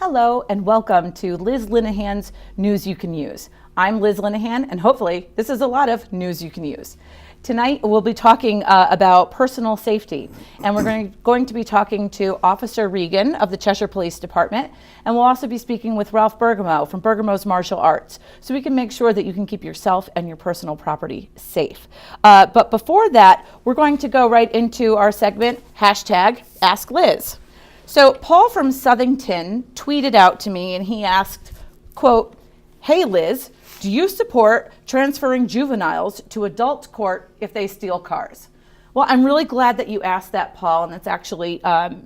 Hello and welcome to Liz Linehan's News You Can Use. I'm Liz Linehan and hopefully this is a lot of news you can use. Tonight we'll be talking about personal safety, and we're going to be talking to Officer Regan of the Cheshire Police Department, and we'll also be speaking with Ralph Bergamo from Bergamo's Martial Arts, so we can make sure that you can keep yourself and your personal property safe. But before that, we're going to go right into our segment, #AskLiz. So Paul from Southington tweeted out to me and he asked, quote, "Hey Liz, do you support transferring juveniles to adult court if they steal cars?" Well, I'm really glad that you asked that, Paul, and it's actually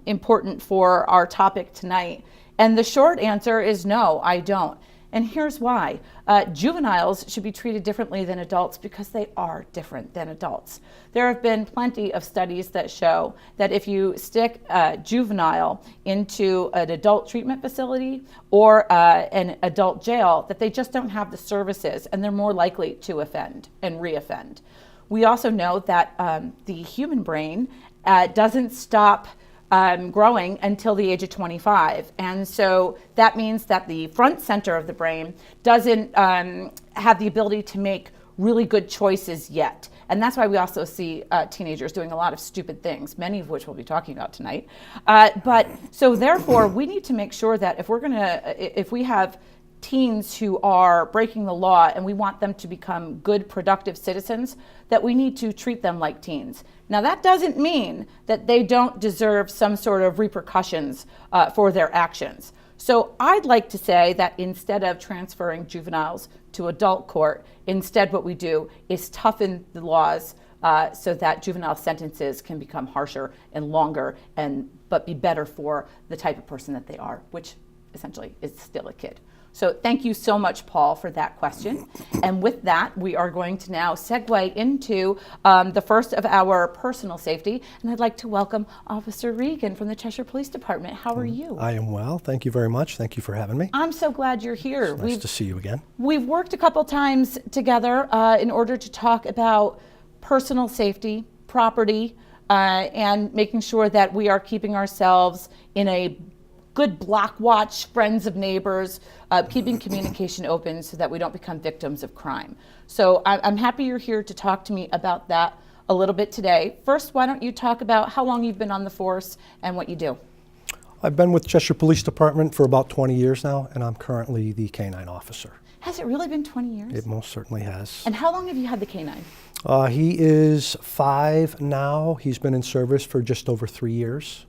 important for our topic tonight. And the short answer is no, I don't. And here's why. Juveniles should be treated differently than adults because they are different than adults. There have been plenty of studies that show that if you stick a juvenile into an adult treatment facility or an adult jail, that they just don't have the services and they're more likely to offend and reoffend. We also know that the human brain doesn't stop growing until the age of 25. And so that means that the front center of the brain doesn't have the ability to make really good choices yet. And that's why we also see teenagers doing a lot of stupid things, many of which we'll be talking about tonight. But so therefore, we need to make sure that if we have teens who are breaking the law and we want them to become good, productive citizens, that we need to treat them like teens. Now, that doesn't mean that they don't deserve some sort of repercussions for their actions. So I'd like to say that instead of transferring juveniles to adult court, instead what we do is toughen the laws so that juvenile sentences can become harsher and longer, but be better for the type of person that they are, which essentially is still a kid. So thank you so much, Paul, for that question. And with that, we are going to now segue into the first of our personal safety. And I'd like to welcome Officer Regan from the Cheshire Police Department. How are you? I am well. Thank you very much. Thank you for having me. I'm so glad you're here. It's nice to see you again. We've worked a couple times together in order to talk about personal safety, property, and making sure that we are keeping ourselves in a good block watch, friends of neighbors, keeping communication open so that we don't become victims of crime. So I'm happy you're here to talk to me about that a little bit today. First, why don't you talk about how long you've been on the force and what you do? I've been with Cheshire Police Department for about 20 years now, and I'm currently the K-9 officer. Has it really been 20 years? It most certainly has. And how long have you had the K-9? He is 5 now. He's been in service for just over 3 years.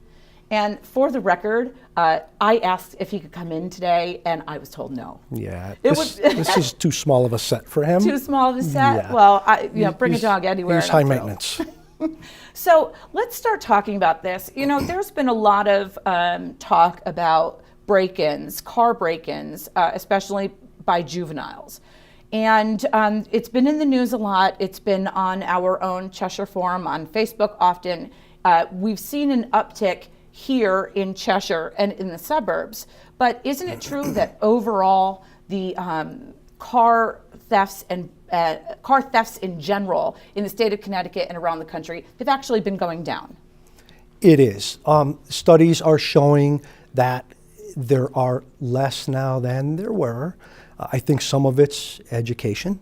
And for the record, I asked if he could come in today, and I was told no. Yeah, this is too small of a set for him. Too small of a set? Yeah. Well, bring a dog anywhere. He's high maintenance. So let's start talking about this. You know, there's been a lot of talk about break-ins, car break-ins, especially by juveniles. And it's been in the news a lot. It's been on our own Cheshire forum, on Facebook often. We've seen an uptick here in Cheshire and in the suburbs, but isn't it true that overall the car thefts in general in the state of Connecticut and around the country have actually been going down? It is. Studies are showing that there are less now than there were. I think some of it's education.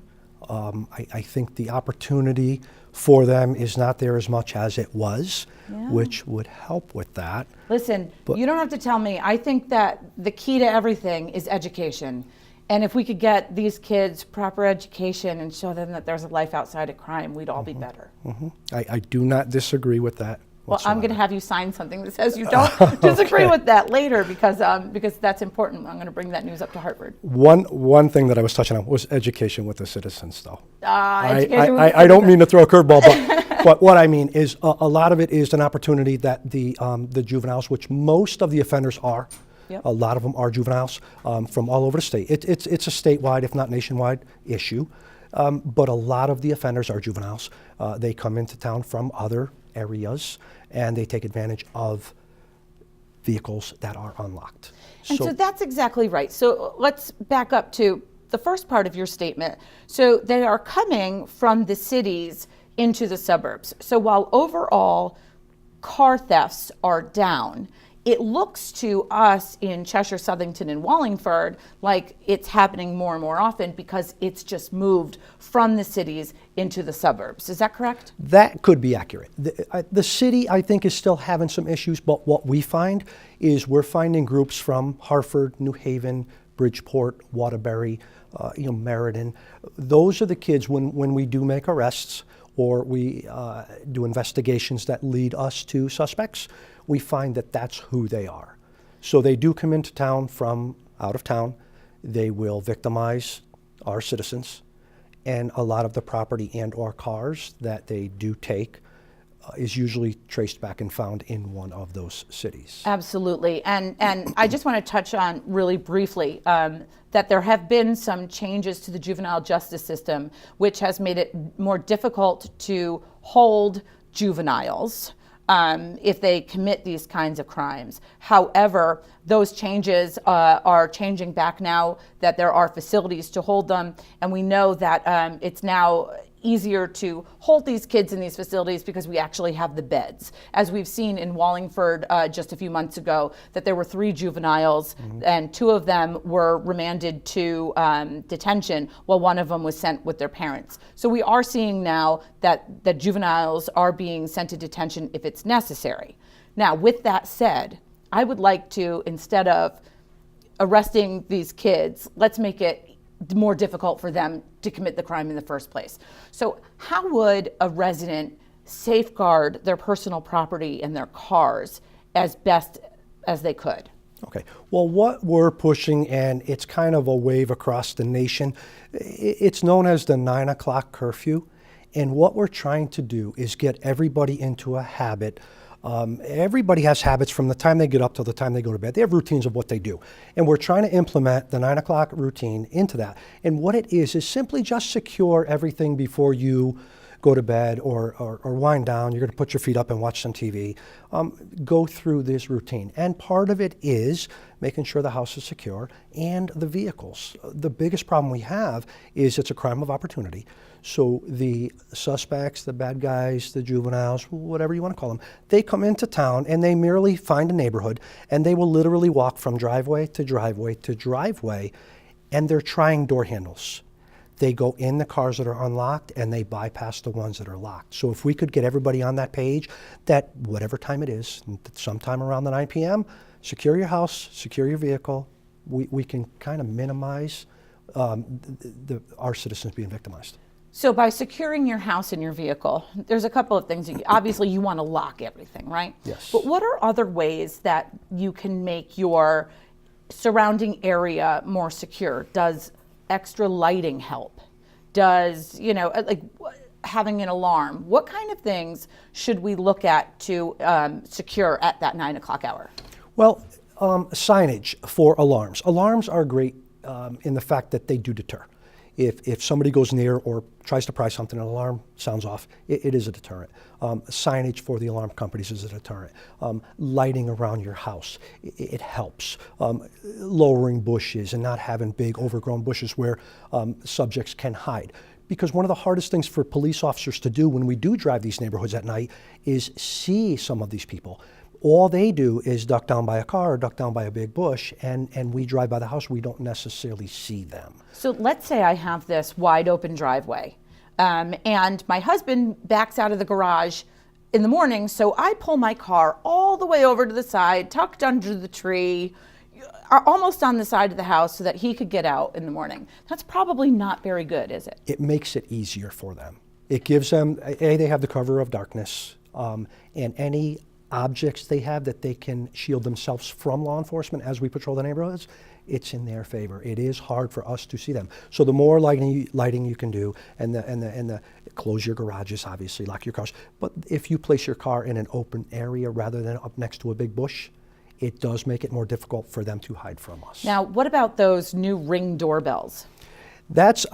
I think the opportunity for them is not there as much as it was, which would help with that. Listen, you don't have to tell me. I think that the key to everything is education. And if we could get these kids proper education and show them that there's a life outside of crime, we'd all be better. I do not disagree with that. Well, I'm going to have you sign something that says you don't disagree with that later, because that's important. I'm going to bring that news up to Hartford. One thing that I was touching on was education with the citizens, though. I don't mean to throw a curveball, but what I mean is a lot of it is an opportunity that the juveniles, which most of the offenders are, a lot of them are juveniles from all over the state. It's a statewide, if not nationwide, issue. But a lot of the offenders are juveniles. They come into town from other areas, and they take advantage of vehicles that are unlocked. And so that's exactly right. So let's back up to the first part of your statement. So they are coming from the cities into the suburbs. So while overall car thefts are down, it looks to us in Cheshire, Southington, and Wallingford like it's happening more and more often because it's just moved from the cities into the suburbs. Is that correct? That could be accurate. The city, I think, is still having some issues, but what we find is we're finding groups from Hartford, New Haven, Bridgeport, Waterbury, Meriden. Those are the kids, when we do make arrests or we do investigations that lead us to suspects, we find that that's who they are. So they do come into town from out of town. They will victimize our citizens, and a lot of the property and or cars that they do take is usually traced back and found in one of those cities. Absolutely. And I just want to touch on really briefly that there have been some changes to the juvenile justice system, which has made it more difficult to hold juveniles if they commit these kinds of crimes. However, those changes are changing back now that there are facilities to hold them, and we know that it's now easier to hold these kids in these facilities because we actually have the beds. As we've seen in Wallingford just a few months ago, that there were 3 juveniles and 2 of them were remanded to detention while one of them was sent with their parents. So we are seeing now that juveniles are being sent to detention if it's necessary. Now, with that said, I would like to, instead of arresting these kids, let's make it more difficult for them to commit the crime in the first place. So how would a resident safeguard their personal property and their cars as best as they could? Okay, well, what we're pushing, and it's kind of a wave across the nation, it's known as the 9 o'clock curfew. And what we're trying to do is get everybody into a habit. Everybody has habits from the time they get up till the time they go to bed. They have routines of what they do. And we're trying to implement the 9 o'clock routine into that. And what it is simply just secure everything before you go to bed or wind down. You're going to put your feet up and watch some TV. Go through this routine. And part of it is making sure the house is secure and the vehicles. The biggest problem we have is it's a crime of opportunity. So the suspects, the bad guys, the juveniles, whatever you want to call them, they come into town and they merely find a neighborhood and they will literally walk from driveway to driveway to driveway, and they're trying door handles. They go in the cars that are unlocked and they bypass the ones that are locked. So if we could get everybody on that page, that whatever time it is, sometime around the 9 p.m., secure your house, secure your vehicle, we can kind of minimize our citizens being victimized. So by securing your house and your vehicle, there's a couple of things. Obviously, you want to lock everything, right? Yes. But what are other ways that you can make your surrounding area more secure? Does extra lighting help? Does, having an alarm? What kind of things should we look at to secure at that 9 o'clock hour? Well, signage for alarms. Alarms are great in the fact that they do deter. If somebody goes near or tries to pry something, an alarm sounds off, it is a deterrent. Signage for the alarm companies is a deterrent. Lighting around your house, it helps. Lowering bushes and not having big overgrown bushes where subjects can hide. Because one of the hardest things for police officers to do when we do drive these neighborhoods at night is see some of these people. All they do is duck down by a car or duck down by a big bush, and we drive by the house, we don't necessarily see them. So let's say I have this wide open driveway, and my husband backs out of the garage in the morning, so I pull my car all the way over to the side, tucked under the tree, almost on the side of the house so that he could get out in the morning. That's probably not very good, is it? It makes it easier for them. It gives them, they have the cover of darkness, and any objects they have that they can shield themselves from law enforcement as we patrol the neighborhoods, it's in their favor. It is hard for us to see them. So the more lighting you can do, and the close your garages, obviously, lock your cars. But if you place your car in an open area rather than up next to a big bush, it does make it more difficult for them to hide from us. Now, what about those new Ring doorbells? That's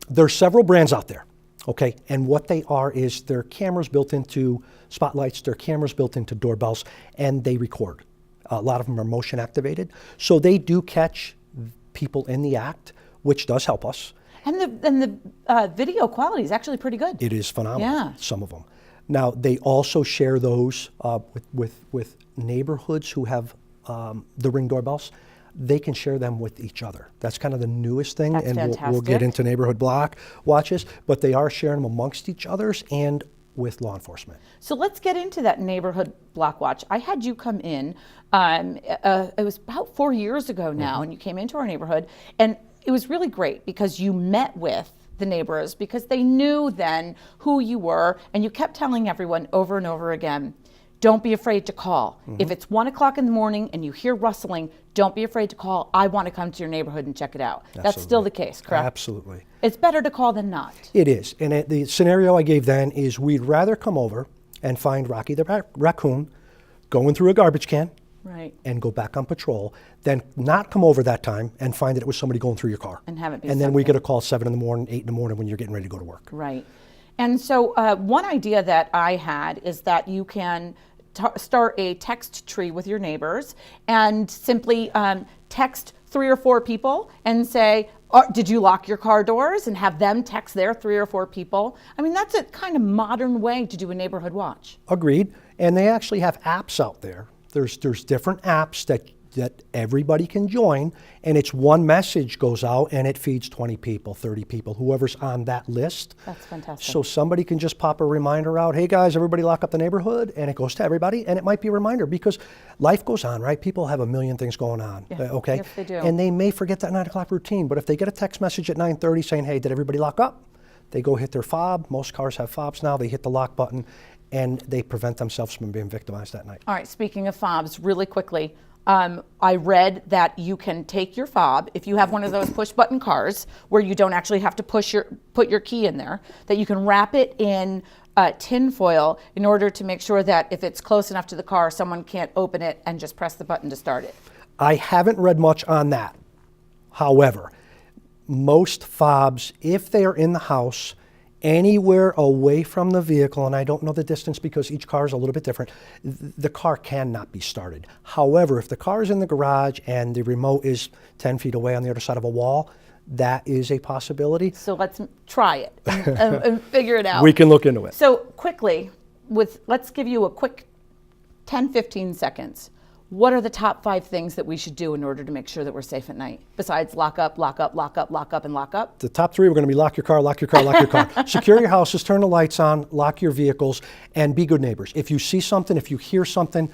there's several brands out there. Okay, and what they are is they're cameras built into spotlights, they're cameras built into doorbells, and they record. A lot of them are motion activated, so they do catch people in the act, which does help us. And the video quality is actually pretty good. It is phenomenal, Yeah. some of them. Now, they also share those with neighborhoods who have the Ring doorbells. They can share them with each other. That's kind of the newest thing, That's and fantastic. we'll get into neighborhood block watches, but they are sharing them amongst each others and with law enforcement. So let's get into that neighborhood block watch. I had you come in, it was about 4 years ago now, and you came into our neighborhood, and it was really great because you met with the neighbors because they knew then who you were, and you kept telling everyone over and over again, don't be afraid to call. If it's 1 o'clock in the morning and you hear rustling, don't be afraid to call. I want to come to your neighborhood and check it out. Absolutely. That's still the case, correct? Absolutely. It's better to call than not. It is. And the scenario I gave then is we'd rather come over and find Rocky the raccoon going through a garbage can Right. and go back on patrol than not come over that time and find that it was somebody going through your car. And have it be And then we something. get a call 7 in the morning, 8 in the morning when you're getting ready to go to work. Right. And so one idea that I had is that you can start a text tree with your neighbors and simply text 3 or 4 people and say, did you lock your car doors? And have them text their 3 or 4 people. I mean, that's a kind of modern way to do a neighborhood watch. Agreed. And they actually have apps out there. There's different apps that everybody can join, and it's one message goes out and it feeds 20 people, 30 people, whoever's on that list. That's fantastic. So somebody can just pop a reminder out, hey guys, everybody lock up the neighborhood, and it goes to everybody, and it might be a reminder because life goes on, right? People have a million things going on, okay? Yes, they do. And they may forget that 9 o'clock routine, but if they get a text message at 9:30 saying, hey, did everybody lock up? They go hit their fob. Most cars have fobs now. They hit the lock button, and they prevent themselves from being victimized that night. All right, speaking of fobs, really quickly, I read that you can take your fob, if you have one of those push button cars where you don't actually have to put your key in there, that you can wrap it in tin foil in order to make sure that if it's close enough to the car, someone can't open it and just press the button to start it. I haven't read much on that. However, most fobs, if they are in the house, anywhere away from the vehicle, and I don't know the distance because each car is a little bit different, the car cannot be started. However, if the car is in the garage and the remote is 10 feet away on the other side of a wall, that is a possibility. So let's try it and figure it out. We can look into it. So quickly, let's give you a quick 10, 15 seconds. What are the top 5 things that we should do in order to make sure that we're safe at night? Besides lock up, lock up, lock up, lock up, and lock up? The top 3 we're going to be lock your car, lock your car, lock your car. Secure your houses, turn the lights on, lock your vehicles, and be good neighbors. If you see something, if you hear something,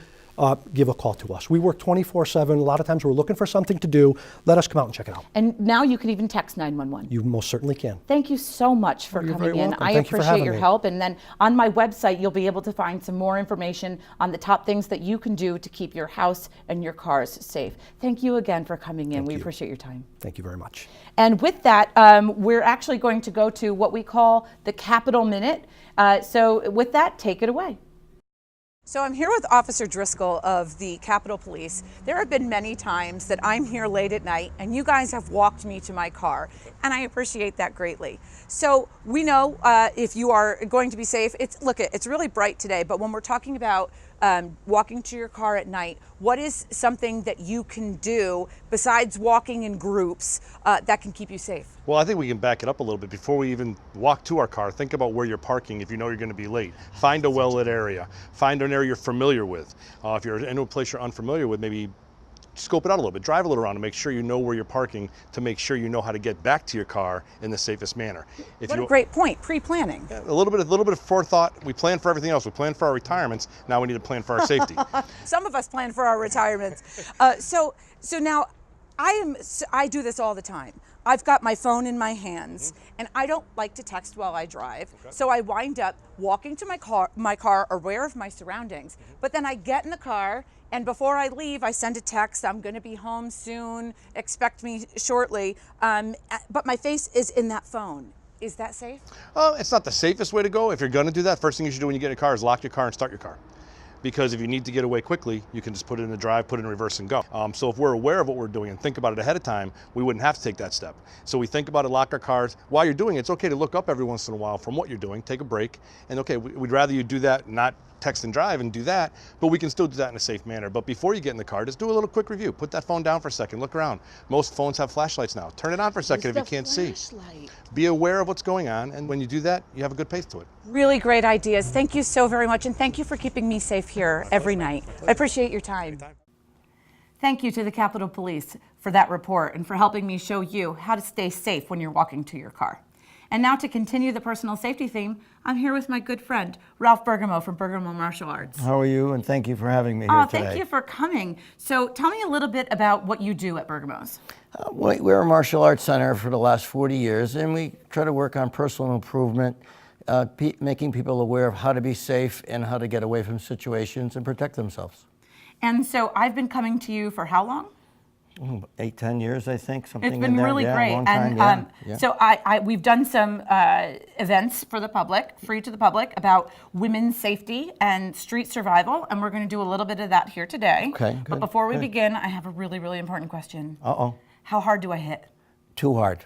give a call to us. We work 24/7. A lot of times we're looking for something to do. Let us come out and check it out. And now you can even text 911. You most certainly can. Thank you so much for You're coming very in. welcome. I Thank you for appreciate having your me. help. And then on my website, you'll be able to find some more information on the top things that you can do to keep your house and your cars safe. Thank you again for coming in. We appreciate your time. Thank you very much. And with that, we're actually going to go to what we call the Capitol Minute. So with that, take it away. So I'm here with Officer Driscoll of the Capitol Police. There have been many times that I'm here late at night and you guys have walked me to my car, and I appreciate that greatly. So we know if you are going to be safe, it's really bright today, but when we're talking about walking to your car at night, what is something that you can do besides walking in groups that can keep you safe? Well, I think we can back it up a little bit. Before we even walk to our car, think about where you're parking if you know you're going to be late. Find a well-lit area. Find an area you're familiar with. If you're in a place you're unfamiliar with, maybe scope it out a little bit. Drive a little around to make sure you know where you're parking, to make sure you know how to get back to your car in the safest manner. What a great point, pre-planning. Yeah, a little bit of forethought. We plan for everything else. We plan for our retirements. Now we need to plan for our safety. Some of us plan for our retirements. So now I do this all the time. I've got my phone in my hands, and I don't like to text while I drive. Okay. So I wind up walking to my car, aware of my surroundings. But then I get in the car, and before I leave, I send a text. I'm going to be home soon. Expect me shortly. But my face is in that phone. Is that safe? It's not the safest way to go. If you're going to do that, first thing you should do when you get in a car is lock your car and start your car. Because if you need to get away quickly, you can just put it in the drive, put it in reverse, and go. So if we're aware of what we're doing and think about it ahead of time, we wouldn't have to take that step. So we think about it, lock our cars. While you're doing it, it's okay to look up every once in a while from what you're doing, take a break, and okay, we'd rather you do that, not text and drive and do that, but we can still do that in a safe manner. But before you get in the car, just do a little quick review. Put that phone down for a second, look around. Most phones have flashlights now. Turn it on for a second if you can't see. Be aware of what's going on, and when you do that, you have a good pace to it. Really great ideas. Thank you so very much, and thank you for keeping me safe here every night. I appreciate your time. Thank you to the Capitol Police for that report and for helping me show you how to stay safe when you're walking to your car. And now to continue the personal safety theme, I'm here with my good friend, Ralph Bergamo from Bergamo Martial Arts. How are you? And thank you for having me here today. Thank you for coming. So tell me a little bit about what you do at Bergamo's. We're a martial arts center for the last 40 years, and we try to work on personal improvement, making people aware of how to be safe and how to get away from situations and protect themselves. And so I've been coming to you for how long? 8-10 years, I think, something It's in been there. really yeah, great. Long And time, yeah. so we've done some events for the public, free to the public, about women's safety and street survival, and we're going to do a little bit of that here today. Okay, But good, before we good. begin, I have a really, really important question. Uh-oh. How hard do I hit? Too hard.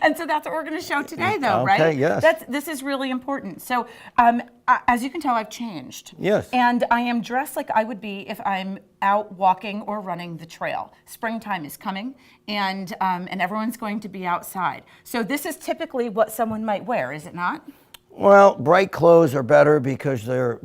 And so that's what we're going to show today, though, Okay, right? yes. This is really important. So as you can tell, I've changed. Yes. And I am dressed like I would be if I'm out walking or running the trail. Springtime is coming, and everyone's going to be outside. So this is typically what someone might wear, is it not? Well, bright clothes are better because they're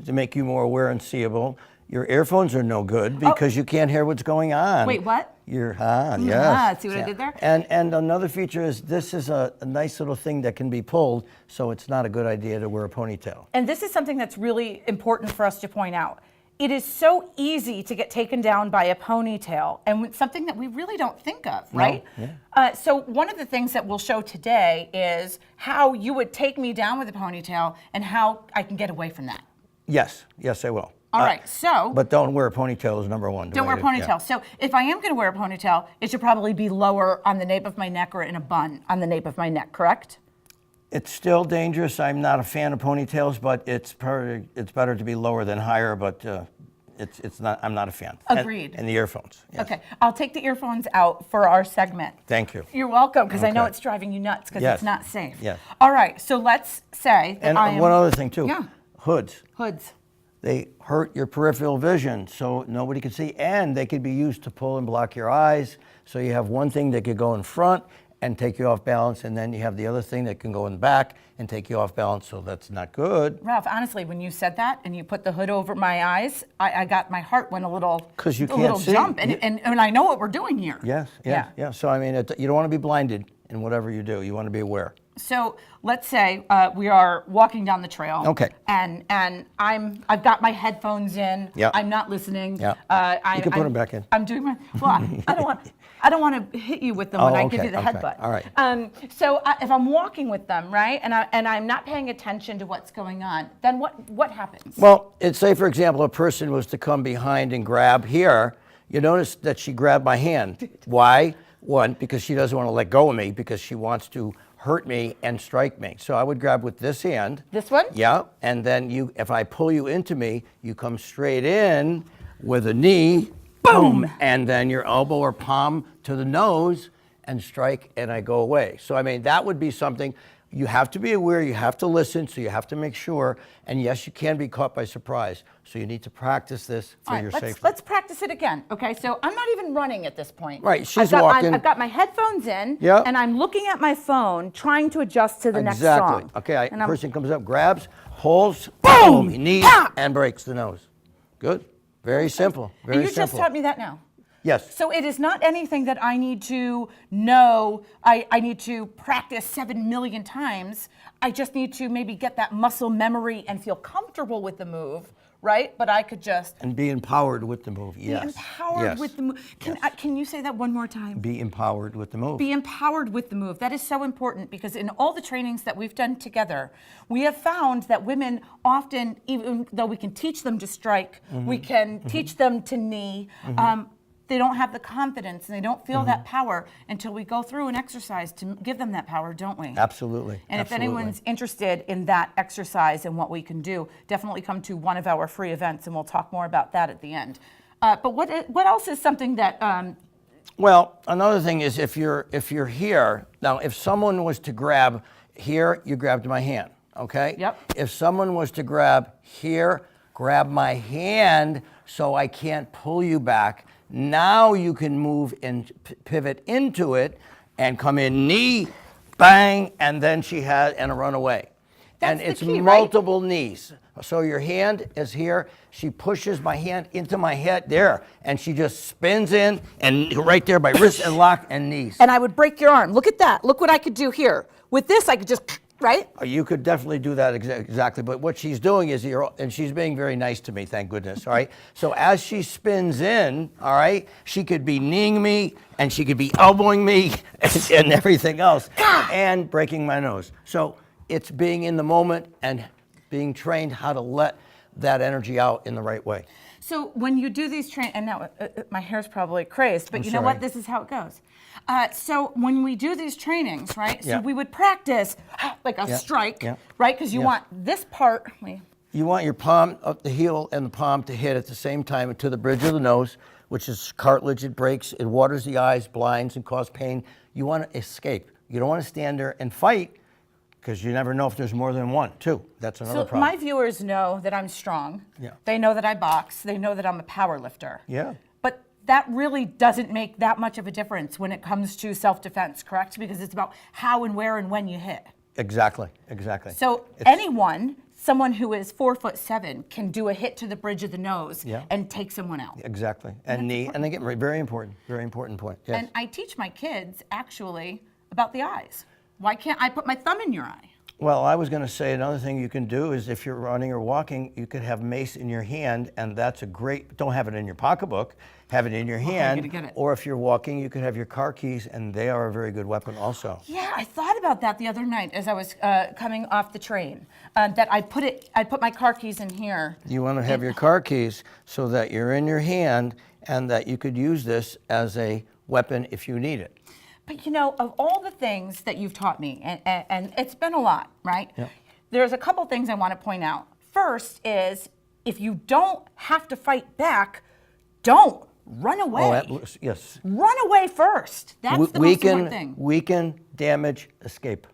to make you more aware and seeable. Your earphones are no good because you can't hear what's going on. Wait, what? Yes. See what I did there? And another feature is this is a nice little thing that can be pulled, so it's not a good idea to wear a ponytail. And this is something that's really important for us to point out. It is so easy to get taken down by a ponytail, and it's something that we really don't think of, right? No, yeah. So one of the things that we'll show today is how you would take me down with a ponytail and how I can get away from that. Yes, I will. All right, so But don't wear a ponytail is number one. don't wear a ponytail. So if I am going to wear a ponytail, it should probably be lower on the nape of my neck or in a bun on the nape of my neck, correct? It's still dangerous. I'm not a fan of ponytails, but it's better to be lower than higher. But it's not. I'm not a fan. Agreed. And the earphones. Yes. Okay, I'll take the earphones out for our segment. Thank you. You're welcome, because I know Okay. it's driving you nuts because Yes. it's not safe. Yes. All right, so let's say that And I am... one other thing too. Yeah. Hoods. Hoods. They hurt your peripheral vision, so nobody can see, and they could be used to pull and block your eyes. So you have one thing that could go in front and take you off balance, and then you have the other thing that can go in back and take you off balance. So that's not good. Ralph, honestly, when you said that and you put the hood over my eyes, I got my heart went a little 'Cause you a can't little see. jump, and I know what we're doing here. Yes. Yeah. So I mean, you don't want to be blinded in whatever you do. You want to be aware. So let's say we are walking down the trail. Okay. And I've got my headphones in. Yeah. I'm not listening. Yeah. You can put them back in. I'm doing my. Well, I don't want to hit you with them when I give you the headbutt. All right. So if I'm walking with them, right, and I'm not paying attention to what's going on, then what happens? Well, say for example, a person was to come behind and grab here. You notice that she grabbed my hand. Why? One, because she doesn't want to let go of me because she wants to hurt me and strike me. So I would grab with this hand. This one? Yeah, and then if I pull you into me, you come straight in with a knee, boom, and then your elbow or palm to the nose and strike, and I go away. So I mean, that would be something. You have to be aware, you have to listen, so you have to make sure, and yes, you can be caught by surprise. So you need to practice this for your safety. Let's practice it again. Okay, so I'm not even running at this point. Right, she's walking. walking. I've got my headphones in, Yep. and I'm looking at my phone, trying to adjust to the next Exactly. song. Okay, And I'm- person comes up, grabs, pulls, Boom! knee, Pop! and breaks the nose. Good. Very simple. Very and you simple. just taught me that now. Yes. So it is not anything that I need to know, I need to practice 7 million times. I just need to maybe get that muscle memory and feel comfortable with the move, right? But I could just And be empowered with the move. be Yes. empowered Yes. with the move. Can you say that one more time? Be empowered with the move. Be empowered with the move. That is so important because in all the trainings that we've done together, we have found that women often, even though we can teach them to strike, we can teach them to knee, they don't have the confidence and they don't feel that power until we go through an exercise to give them that power, don't we? Absolutely. And if Absolutely. anyone's interested in that exercise and what we can do, definitely come to one of our free events and we'll talk more about that at the end. But what else is something that Well, another thing is if you're here, now if someone was to grab here, you grabbed my hand. okay? Yep. If someone was to grab here, grab my hand so I can't pull you back, now you can move and pivot into it and come in knee, bang, and then she has, and a runaway. That's And the it's key, right? multiple knees. So your hand is here. She pushes my hand into my head there, and she just spins in and right there by wrist and lock and knees. And I would break your arm. Look at that. Look what I could do here. With this, I could just, right? You could definitely do that exactly, but what she's doing is, and she's being very nice to me, thank goodness, all right? So as she spins in, all right, she could be kneeing me, and she could be elbowing me, and everything else, and breaking my nose. So it's being in the moment and being trained how to let that energy out in the right way. So when you do these and now my hair's probably crazed, but I'm you know what? sorry. This is how it goes. So when we do these trainings, right? So Yeah. we would practice like a Yeah. strike, Yeah. right? Because you Yeah. want this part. You want your palm up the heel and the palm to hit at the same time to the bridge of the nose, which is cartilage. It breaks, it waters the eyes, blinds, and causes pain. You want to escape. You don't want to stand there and fight, because you never know if there's more than one, too. That's another So problem. my viewers know that I'm strong. Yeah. They know that I box. They know that I'm a power lifter. Yeah. But that really doesn't make that much of a difference when it comes to self-defense, correct? Because it's about how and where and when you hit. Exactly, exactly. So someone who is 4'7", can do a hit to the bridge of the nose Yeah. and take someone out. Exactly. And knee, and they get very important point. Yes. And I teach my kids actually about the eyes. Why can't I put my thumb in your eye? Well, I was going to say another thing you can do is if you're running or walking, you could have mace in your hand, and that's a great, don't have it in your pocketbook, have it in your hand. gonna get it. Or if you're walking, you could have your car keys, and they are a very good weapon also. Yeah, I thought about that the other night as I was coming off the train. That I put my car keys in here. You want to have your car keys so that you're in your hand and that you could use this as a weapon if you need it. But you know, of all the things that you've taught me, and it's been a lot, right? Yeah. There's a couple things I want to point out. First is, if you don't have to fight back, don't run away. Yes. Run away first. That's the most important thing. Weaken, damage, escape.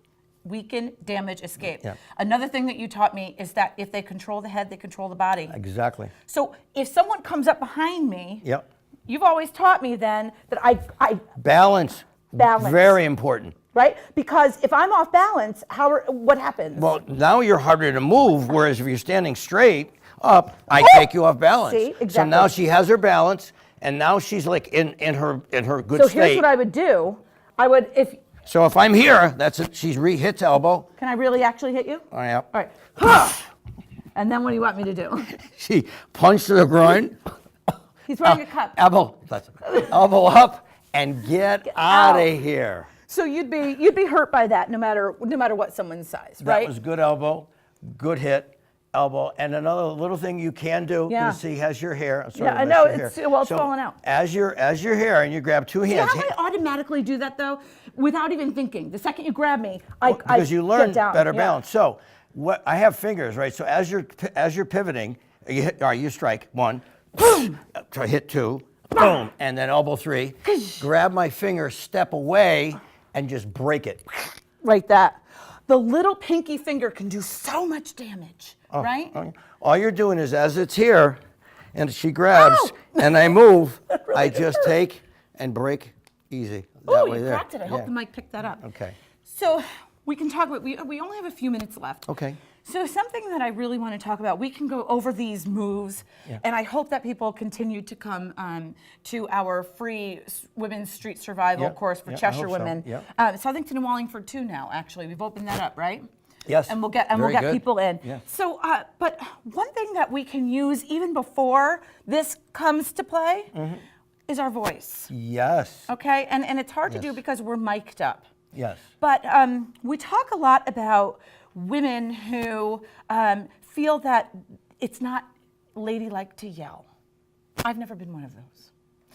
Weaken, damage, escape. Yeah. Another thing that you taught me is that if they control the head, they control the body. Exactly. So if someone comes up behind me, Yep. you've always taught me then that I Balance. Balance. Very important. right? Because if I'm off balance, what happens? Well, now you're harder to move, whereas if you're standing straight up, I take you off balance. See, So exactly. now she has her balance, and now she's like in her good so state. here's what I would do. So if I'm here, that's it. She's hits elbow. Can I really actually hit you? Oh, yeah. All right. Ha! And then what do you want me to do? She punched to the groin. He's wearing a cup. Elbow up, and get out of here. So you'd be hurt by that no matter what someone's size, right? That was good elbow, good hit, elbow. And another little thing you can do, Yeah. you see, has your hair. I'm sorry Yeah, to I mess know, your it's hair. falling out. As your hair, and you grab two See hands. how I automatically do that though, without even thinking. The second you grab me, Because you learn get down. better Yeah. balance. So what I have fingers, right? So as you're pivoting, you hit, all right, you strike one, boom, try hit two, boom, and then elbow three. Grab my finger, step away, and just break it. Right, that. The little pinky finger can do so much damage, right? All you're doing is as it's here, and she grabs, Ow! and I move, I just take and break easy. Oh, That way you there. cracked it. I hope Yeah. the mic picked that up. Okay. So we can talk about, we only have a few minutes left. Okay. So something that I really want to talk about, we can go over these moves, and I hope that people continue to come to our free women's street survival course for I Cheshire hope so. women. Yeah. Southington and Wallingford too now, actually. We've opened that up, right? Yes. And we'll get Very good. people in. Yeah. So, but one thing that we can use even before this comes to play is our voice. Yes. Okay, and it's hard to do Yes. because we're mic'd up. Yes. But we talk a lot about women who feel that it's not ladylike to yell. I've never been one of those.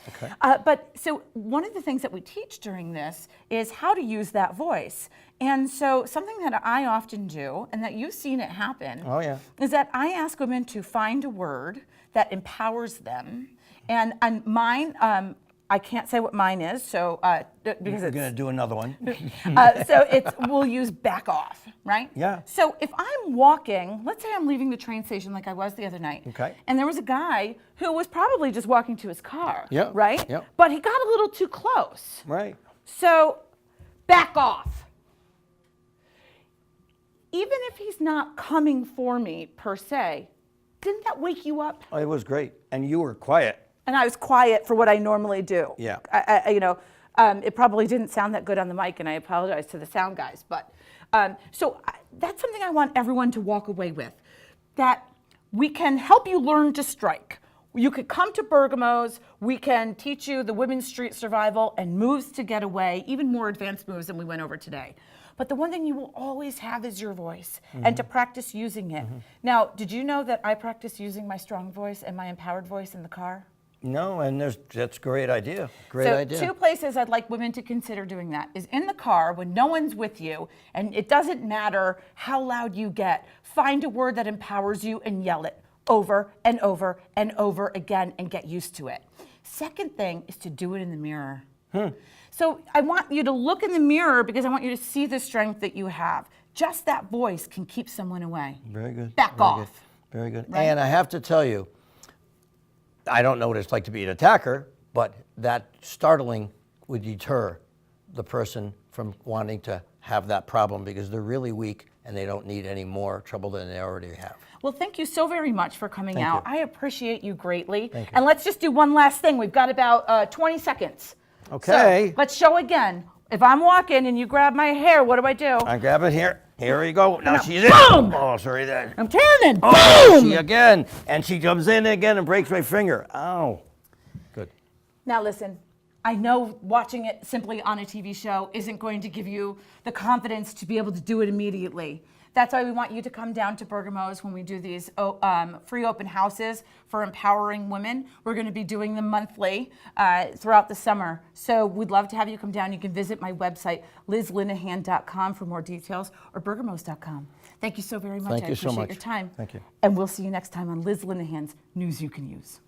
Okay. But so one of the things that we teach during this is how to use that voice. And so something that I often do, and that you've seen it happen, Oh, yeah. is that I ask women to find a word that empowers them. And mine, I can't say what mine is, so because You're it's going to do another one. we'll use back off, right? Yeah. So if I'm walking, let's say I'm leaving the train station like I was the other night. Okay. And there was a guy who was probably just walking to his car. Yeah, Right? yeah. But he got a little too close. Right. So back off. Even if he's not coming for me per se, didn't that wake you up? Oh, it was great. And you were quiet. And I was quiet for what I normally do. Yeah. It probably didn't sound that good on the mic, and I apologize to the sound guys. But that's something I want everyone to walk away with, that we can help you learn to strike. You could come to Bergamo's. We can teach you the women's street survival and moves to get away, even more advanced moves than we went over today. But the one thing you will always have is your voice, and to practice using it. Now, did you know that I practice using my strong voice and my empowered voice in the car? No, and that's a great idea. Great idea. Two places I'd like women to consider doing that is in the car when no one's with you, and it doesn't matter how loud you get. Find a word that empowers you and yell it over and over and over again and get used to it. Second thing is to do it in the mirror. So I want you to look in the mirror because I want you to see the strength that you have. Just that voice can keep someone away. Very good. Back Very off. Good. Very good. Right? And I have to tell you, I don't know what it's like to be an attacker, but that startling would deter the person from wanting to have that problem because they're really weak and they don't need any more trouble than they already have. Well, thank you so very much for coming Thank out. you. I appreciate you greatly. Thank you. And let's just do one last thing. We've got about 20 seconds. Okay. So let's show again. If I'm walking and you grab my hair, what do? I grab it here. Here we go. Now she's in. Boom! Oh, sorry. That. I'm turning. Oh, Boom! she again. And she comes in again and breaks my finger. Ow. Good. Now listen, I know watching it simply on a TV show isn't going to give you the confidence to be able to do it immediately. That's why we want you to come down to Bergamo's when we do these free open houses for empowering women. We're going to be doing them monthly throughout the summer. So we'd love to have you come down. You can visit my website, lizlinehan.com for more details, or bergamos.com. Thank you so very much. Thank I you so appreciate much. your time. Thank you. And we'll see you next time on Liz Linehan's News You Can Use.